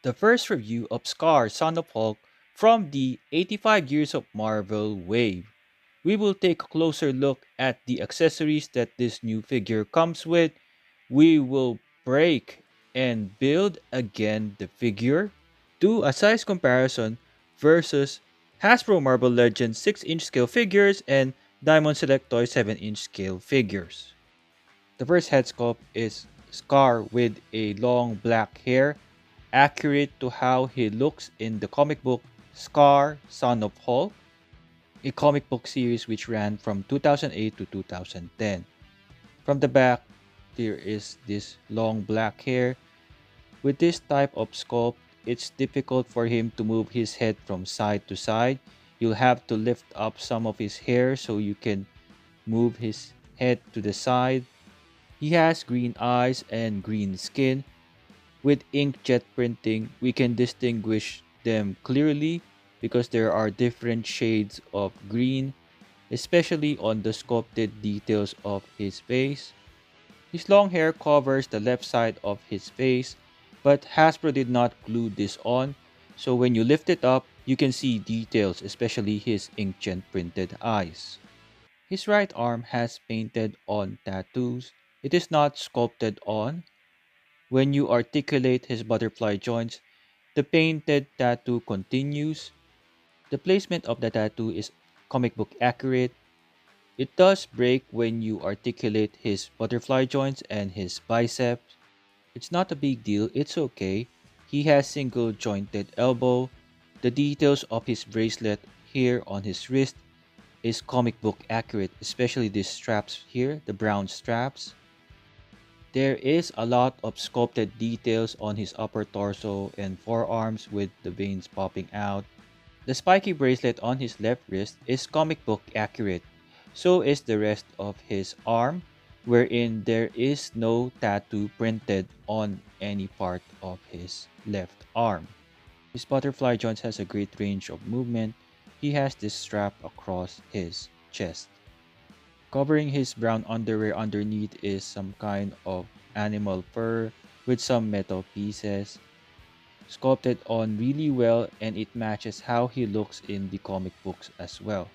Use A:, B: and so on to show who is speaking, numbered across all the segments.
A: the first review of Skaar, Son of Hulk from the 85 Years of Marvel wave. We will take a closer look at the accessories that this new figure comes with. We will break and build again the figure, do a size comparison versus Hasbro Marvel Legends 6-inch scale figures and Diamond Select Toy 7-inch scale figures. The first head sculpt is Skaar with a long black hair, accurate to how he looks in the comic book Skaar, Son of Hulk, a comic book series which ran from 2008 to 2010. From the back, there is this long black hair. With this type of sculpt, it's difficult for him to move his head from side to side. You'll have to lift up some of his hair so you can move his head to the side. He has green eyes and green skin. With inkjet printing, we can distinguish them clearly because there are different shades of green, especially on the sculpted details of his face. His long hair covers the left side of his face, but Hasbro did not glue this on, so when you lift it up, you can see details, especially his inkjet printed eyes. His right arm has painted on tattoos. It is not sculpted on. When you articulate his butterfly joints, the painted tattoo continues. The placement of the tattoo is comic book accurate. It does break when you articulate his butterfly joints and his biceps. It's not a big deal, it's okay. He has single jointed elbow. The details of his bracelet here on his wrist is comic book accurate, especially these straps here, the brown straps. There is a lot of sculpted details on his upper torso and forearms with the veins popping out. The spiky bracelet on his left wrist is comic book accurate. So is the rest of his arm, wherein there is no tattoo printed on any part of his left arm. His butterfly joints has a great range of movement. He has this strap across his chest. Covering his brown underwear underneath is some kind of animal fur with some metal pieces. Sculpted on really well and it matches how he looks in the comic books as well.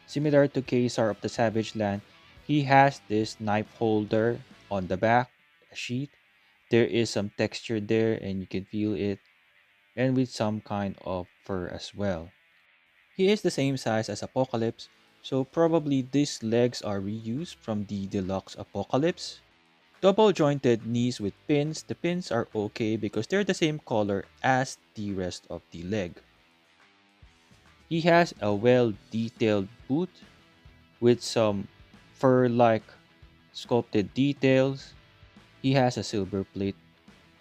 A: Similar to Caesar of the Savage Land, he has this knife holder on the back, a sheath. There is some texture there and you can feel it, and with some kind of fur as well. He is the same size as Apocalypse, so probably these legs are reused from the deluxe Apocalypse. Double jointed knees with pins. The pins are okay because they're the same color as the rest of the leg. He has a well detailed boot with some fur-like sculpted details. He has a silver plate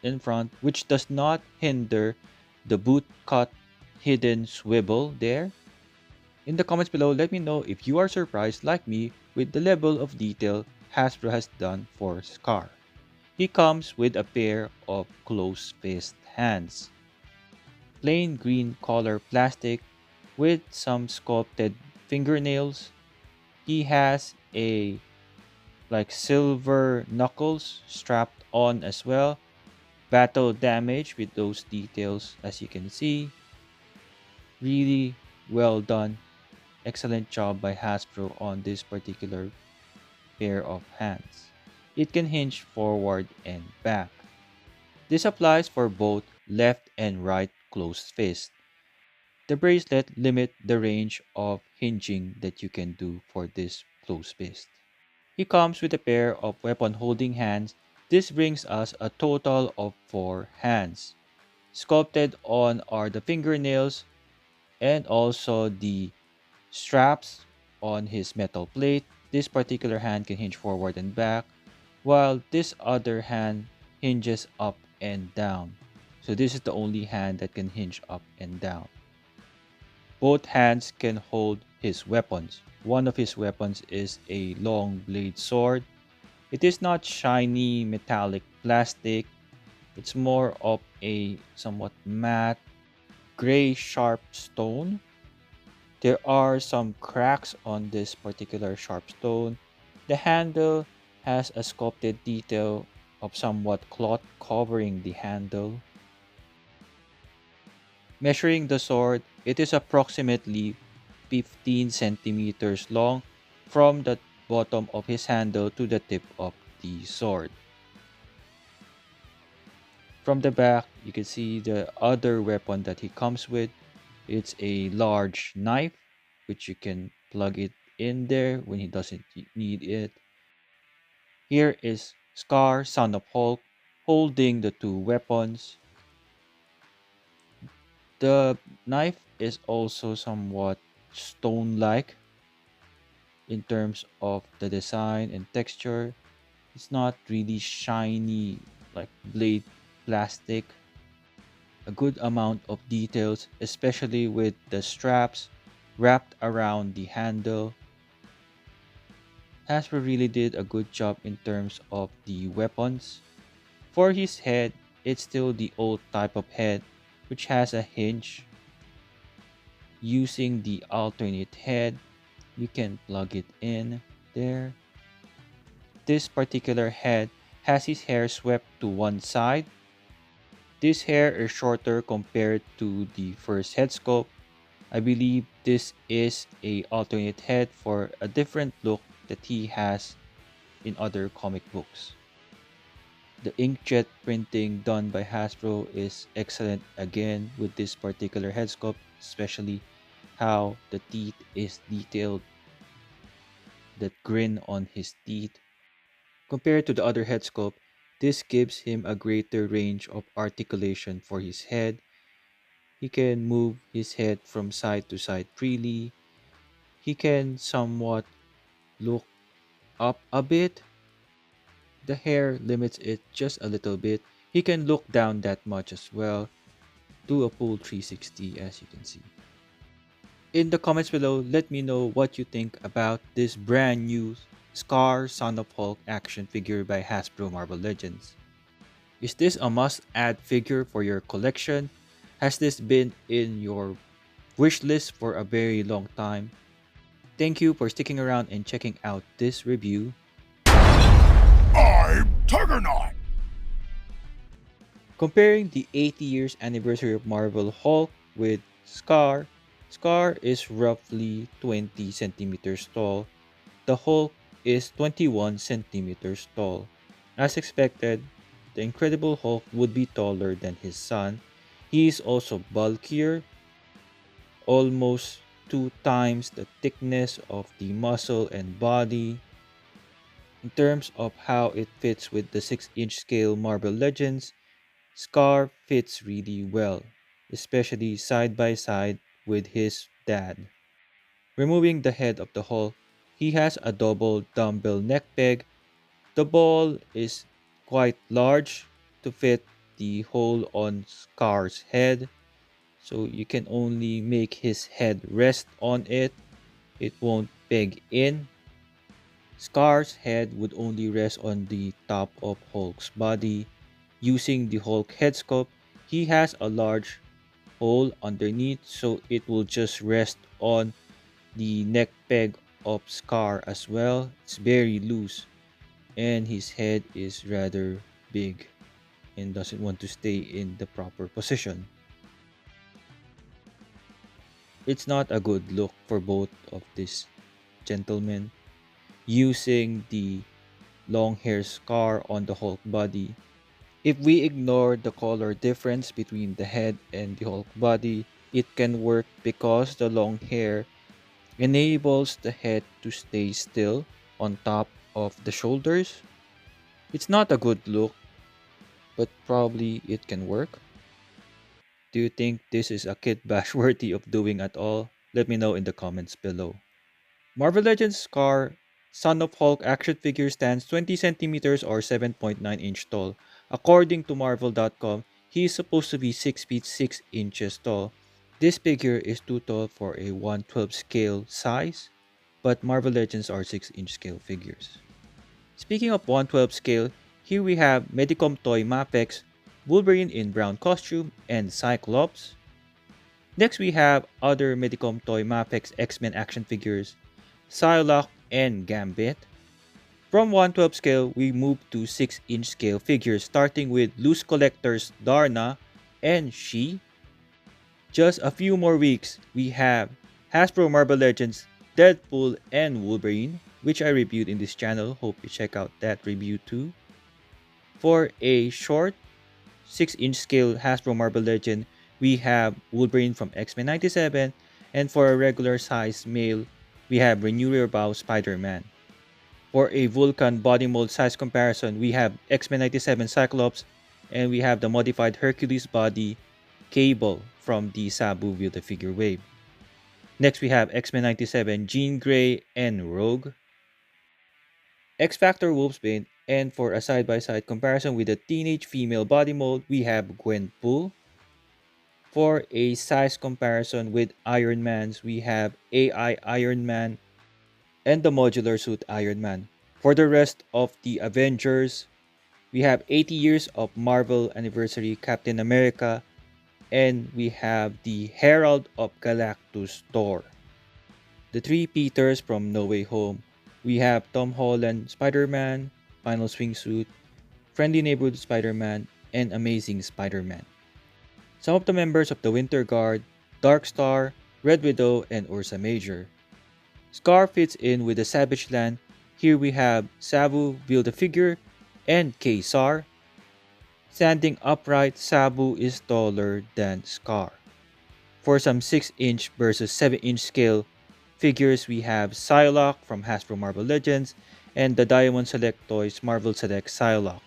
A: in front which does not hinder the boot cut hidden swivel there. In the comments below, let me know if you are surprised like me with the level of detail Hasbro has done for Skaar. He comes with a pair of closed fist hands. Plain green color plastic with some sculpted fingernails. He has a like silver knuckles strapped on as well. Battle damage with those details as you can see. Really well done. Excellent job by Hasbro on this particular pair of hands. It can hinge forward and back. This applies for both left and right closed fist. The bracelet limit the range of hinging that you can do for this closed fist. He comes with a pair of weapon holding hands. This brings us a total of 4 hands. Sculpted on are the fingernails and also the straps on his metal plate. This particular hand can hinge forward and back, while this other hand hinges up and down. So this is the only hand that can hinge up and down. Both hands can hold his weapons. One of his weapons is a long blade sword. It is not shiny metallic plastic. It's more of a somewhat matte gray sharp stone. There are some cracks on this particular sharp stone. The handle has a sculpted detail of somewhat cloth covering the handle. Measuring the sword, it is approximately 15 centimeters long from the bottom of his handle to the tip of the sword. From the back, you can see the other weapon that he comes with. It's a large knife, which you can plug it in there when he doesn't need it. Here is Scar, son of Hulk, holding the two weapons. The knife is also somewhat stone-like in terms of the design and texture. It's not really shiny like blade plastic. A good amount of details, especially with the straps wrapped around the handle. Hasbro really did a good job in terms of the weapons. For his head, it's still the old type of head, which has a hinge. Using the alternate head, you can plug it in there. This particular head has his hair swept to one side. This hair is shorter compared to the first head sculpt. I believe this is a alternate head for a different look that he has in other comic books. The inkjet printing done by Hasbro is excellent again with this particular head sculpt, especially how the teeth is detailed, that grin on his teeth. Compared to the other head sculpt, this gives him a greater range of articulation for his head. He can move his head from side to side freely. He can somewhat look up a bit. The hair limits it just a little bit. He can look down that much as well. Do a full 360 as you can see. In the comments below, let me know what you think about this brand new Scar Son of Hulk action figure by Hasbro Marvel Legends. Is this a must-add figure for your collection? Has this been in your wish list for a very long time? Thank you for sticking around and checking out this review. I'm Tigerknight! Comparing the 80 years anniversary of Marvel Hulk with Scar, Scar is roughly 20 centimeters tall. The Hulk is 21 centimeters tall. As expected, the Incredible Hulk would be taller than his son. He is also bulkier, almost 2 times the thickness of the muscle and body. In terms of how it fits with the 6-inch scale Marvel Legends, Scar fits really well, especially side by side with his dad. Removing the head of the Hulk, he has a double dumbbell neck peg. The ball is quite large to fit the hole on Scar's head, so you can only make his head rest on it. It won't peg in. Scar's head would only rest on the top of Hulk's body. Using the Hulk head sculpt, he has a large hole underneath, so it will just rest on the neck peg of Scar as well. It's very loose, and his head is rather big and doesn't want to stay in the proper position. It's not a good look for both of these gentlemen. Using the long hair Scar on the Hulk body, if we ignore the color difference between the head and the Hulk body, it can work because the long hair enables the head to stay still on top of the shoulders. It's not a good look, but probably it can work. Do you think this is a Kitbash worthy of doing at all? Let me know in the comments below. Marvel Legends Skaar Son of Hulk action figure stands 20 centimeters or 7.9 inch tall. According to Marvel.com, he is supposed to be 6 feet 6 inches tall. This figure is too tall for a 1/12 scale size, but Marvel Legends are 6-inch scale figures. Speaking of 1/12 scale, here we have Medicom Toy Mapex, Wolverine in brown costume, and Cyclops. Next we have other Medicom Toy Mapex X-Men action figures, Psylocke and Gambit. From 1/12 scale, we move to 6-inch scale figures starting with loose collectors Darna and She. Just a few more weeks, we have Hasbro Marvel Legends Deadpool and Wolverine, which I reviewed in this channel. Hope you check out that review too. For a short 6-inch scale Hasbro Marvel Legend, we have Wolverine from X-Men 97, and for a regular size male, we have Renew Your Vow Spider-Man. For a Vulcan body mold size comparison, we have X-Men 97 Cyclops, and we have the modified Hercules body Cable from the Sabu Build-A-Figure wave. Next, we have X-Men 97 Jean Grey and Rogue, X-Factor Wolfsbane, and for a side-by-side comparison with the teenage female body mold, we have Gwenpool. For a size comparison with Iron Mans, we have AI Iron Man and the modular suit Iron Man. For the rest of the Avengers, we have 80 years of Marvel Anniversary Captain America, and we have the Herald of Galactus Thor. The three Peters from No Way Home, we have Tom Holland Spider-Man, Final Swingsuit, Friendly Neighborhood Spider-Man, and Amazing Spider-Man. Some of the members of the Winter Guard, Dark Star, Red Widow, and Ursa Major. Skaar fits in with the Savage Land. Here we have Sabu Build-A-Figure and Kaysar. Standing upright, Sabu is taller than Skaar. For some 6-inch versus 7-inch scale figures, we have Psylocke from Hasbro Marvel Legends and the Diamond Select Toys Marvel Select Psylocke.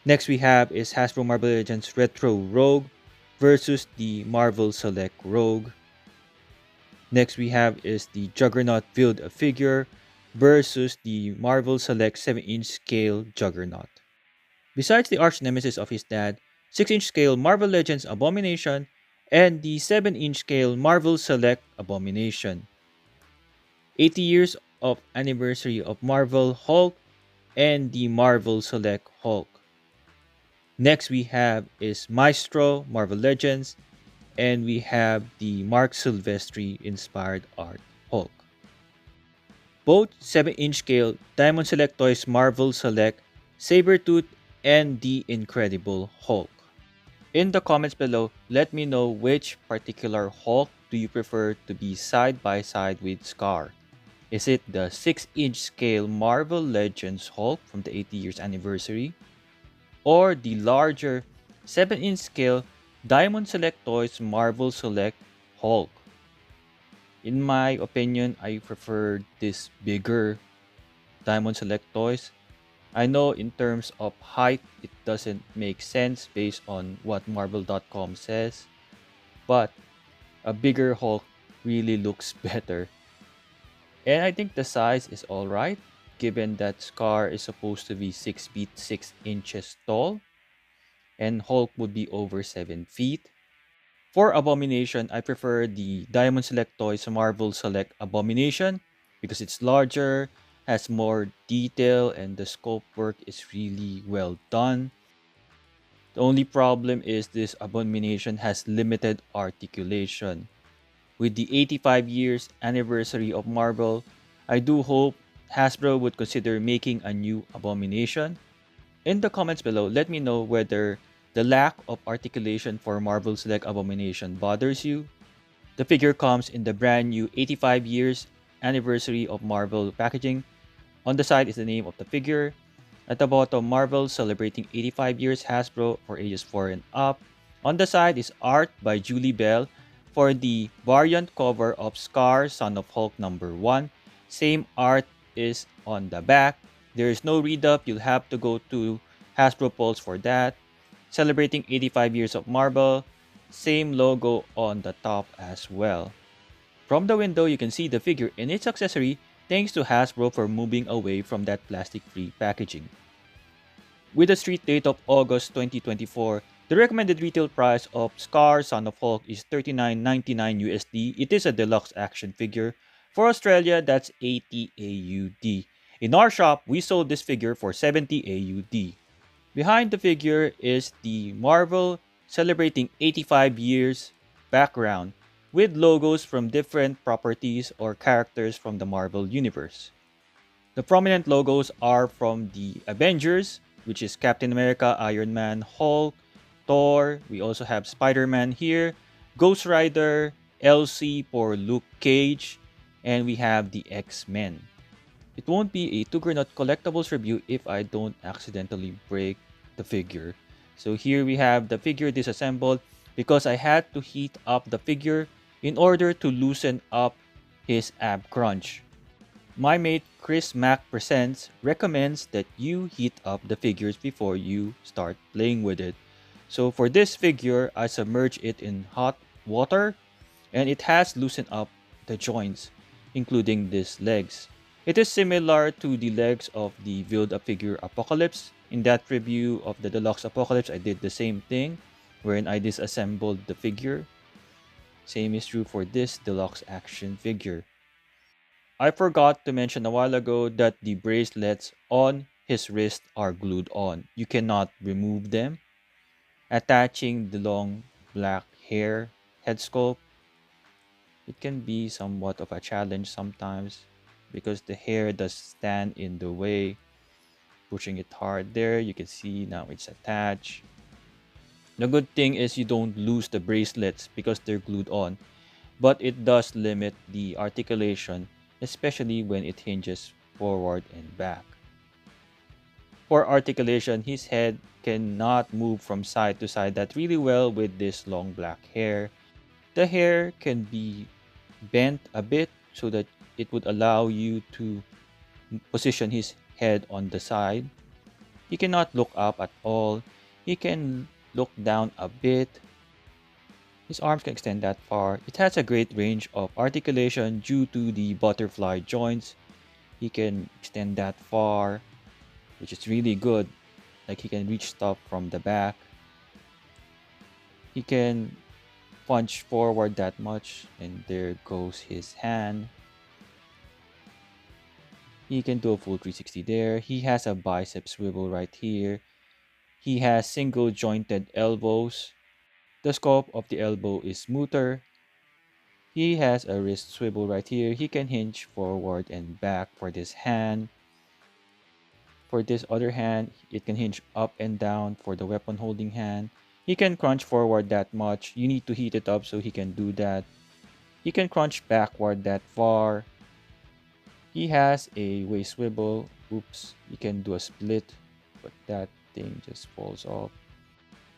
A: Next we have is Hasbro Marvel Legends Retro Rogue versus the Marvel Select Rogue. Next we have is the Juggernaut Build-A-Figure versus the Marvel Select 7-inch scale Juggernaut. Besides the arch nemesis of his dad, 6-inch scale Marvel Legends Abomination, and the 7-inch scale Marvel Select Abomination. 80 years of anniversary of Marvel Hulk and the Marvel Select Hulk. Next we have is Maestro Marvel Legends, and we have the Mark Silvestri inspired art Hulk. Both 7-inch scale Diamond Select Toys Marvel Select Sabretooth and the Incredible Hulk. In the comments below, let me know which particular Hulk do you prefer to be side by side with Skaar. Is it the 6-inch scale Marvel Legends Hulk from the 80 years anniversary? Or the larger 7-inch scale Diamond Select Toys Marvel Select Hulk? In my opinion, I prefer this bigger Diamond Select Toys. I know in terms of height, it doesn't make sense based on what Marvel.com says, but a bigger Hulk really looks better. And I think the size is alright, given that Skaar is supposed to be 6 feet 6 inches tall, and Hulk would be over 7 feet. For Abomination, I prefer the Diamond Select Toys Marvel Select Abomination because it's larger, has more detail, and the scope work is really well done. The only problem is this Abomination has limited articulation. With the 85 years anniversary of Marvel, I do hope Hasbro would consider making a new Abomination. In the comments below, let me know whether the lack of articulation for Marvel Select Abomination bothers you. The figure comes in the brand new 85 years anniversary of Marvel packaging. On the side is the name of the figure. At the bottom, Marvel celebrating 85 years Hasbro for ages 4 and up. On the side is art by Julie Bell for the variant cover of Skaar Son of Hulk #1. Same art is on the back. There is no read-up, you'll have to go to Hasbro Pulse for that. Celebrating 85 years of Marvel, same logo on the top as well. From the window, you can see the figure and its accessory thanks to Hasbro for moving away from that plastic-free packaging. With a street date of August 2024, the recommended retail price of Skaar Son of Hulk is $39.99 USD. It is a deluxe action figure. For Australia, that's 80 AUD. In our shop, we sold this figure for 70 AUD. Behind the figure is the Marvel celebrating 85 years background with logos from different properties or characters from the Marvel Universe. The prominent logos are from the Avengers, which is Captain America, Iron Man, Hulk, Thor. We also have Spider-Man here, Ghost Rider, Elsie for Luke Cage, and we have the X-Men. It won't be a Tuggernaut Collectibles review if I don't accidentally break the figure. So here we have the figure disassembled because I had to heat up the figure in order to loosen up his ab crunch. My mate Chris Mack Presents recommends that you heat up the figures before you start playing with it. So for this figure, I submerge it in hot water and it has loosened up the joints, including these legs. It is similar to the legs of the Build-A-Figure Apocalypse. In that review of the Deluxe Apocalypse, I did the same thing, wherein I disassembled the figure. Same is true for this Deluxe action figure. I forgot to mention a while ago that the bracelets on his wrist are glued on. You cannot remove them. Attaching the long black hair head sculpt, it can be somewhat of a challenge sometimes because the hair does stand in the way. Pushing it hard there, you can see now it's attached. The good thing is you don't lose the bracelets because they're glued on, but it does limit the articulation, especially when it hinges forward and back. For articulation, his head cannot move from side to side that really well with this long black hair. The hair can be bent a bit so that it would allow you to position his head on the side. He cannot look up at all. He can look down a bit. His arms can extend that far. It has a great range of articulation due to the butterfly joints. He can extend that far, which is really good. Like he can reach stuff from the back. He can punch forward that much, and there goes his hand. He can do a full 360 there. He has a bicep swivel right here. He has single jointed elbows. The scope of the elbow is smoother. He has a wrist swivel right here. He can hinge forward and back for this hand. For this other hand, it can hinge up and down for the weapon holding hand. He can crunch forward that much. You need to heat it up so he can do that. He can crunch backward that far. He has a waist swivel. Oops, he can do a split, but that thing just falls off.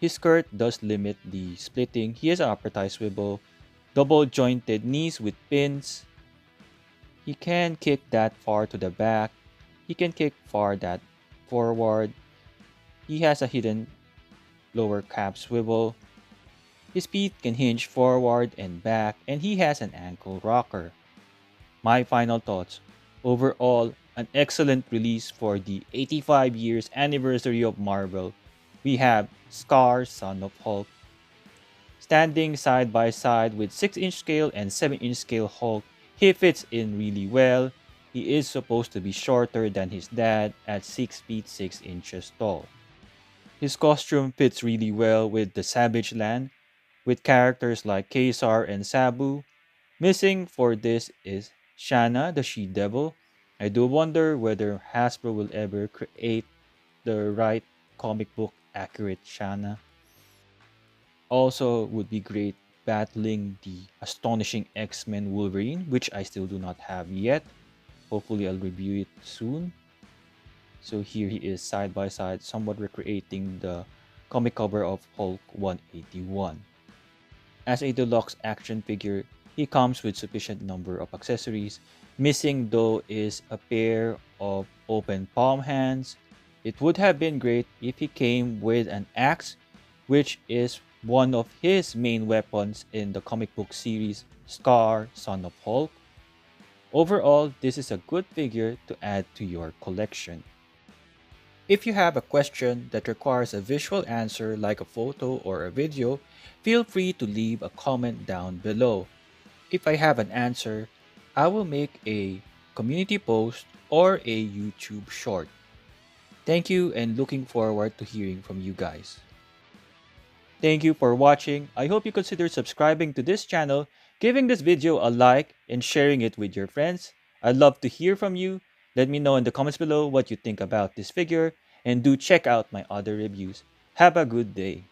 A: His skirt does limit the splitting. He has an upper thigh swivel, double jointed knees with pins. He can kick that far to the back. He can kick far that forward. He has a hidden lower calf swivel. His feet can hinge forward and back, and he has an ankle rocker. My final thoughts. Overall, an excellent release for the 85 years anniversary of Marvel. We have Skaar, Son of Hulk, standing side by side with 6-inch scale and 7-inch scale Hulk. He fits in really well. He is supposed to be shorter than his dad at 6 feet 6 inches tall. His costume fits really well with the Savage Land, with characters like Kaysar and Sabu. Missing for this is Shanna, the She-Devil. I do wonder whether Hasbro will ever create the right comic book accurate Shanna. Also would be great battling the astonishing X-Men Wolverine, which I still do not have yet. Hopefully I'll review it soon. So here he is side by side, somewhat recreating the comic cover of Hulk 181. As a deluxe action figure, he comes with sufficient number of accessories. Missing though is a pair of open palm hands. It would have been great if he came with an axe, which is one of his main weapons in the comic book series Skaar, Son of Hulk. Overall, this is a good figure to add to your collection. If you have a question that requires a visual answer like a photo or a video, feel free to leave a comment down below. If I have an answer, I will make a community post or a YouTube short. Thank you and looking forward to hearing from you guys. Thank you for watching. I hope you consider subscribing to this channel, giving this video a like, and sharing it with your friends. I'd love to hear from you. Let me know in the comments below what you think about this figure, and do check out my other reviews. Have a good day.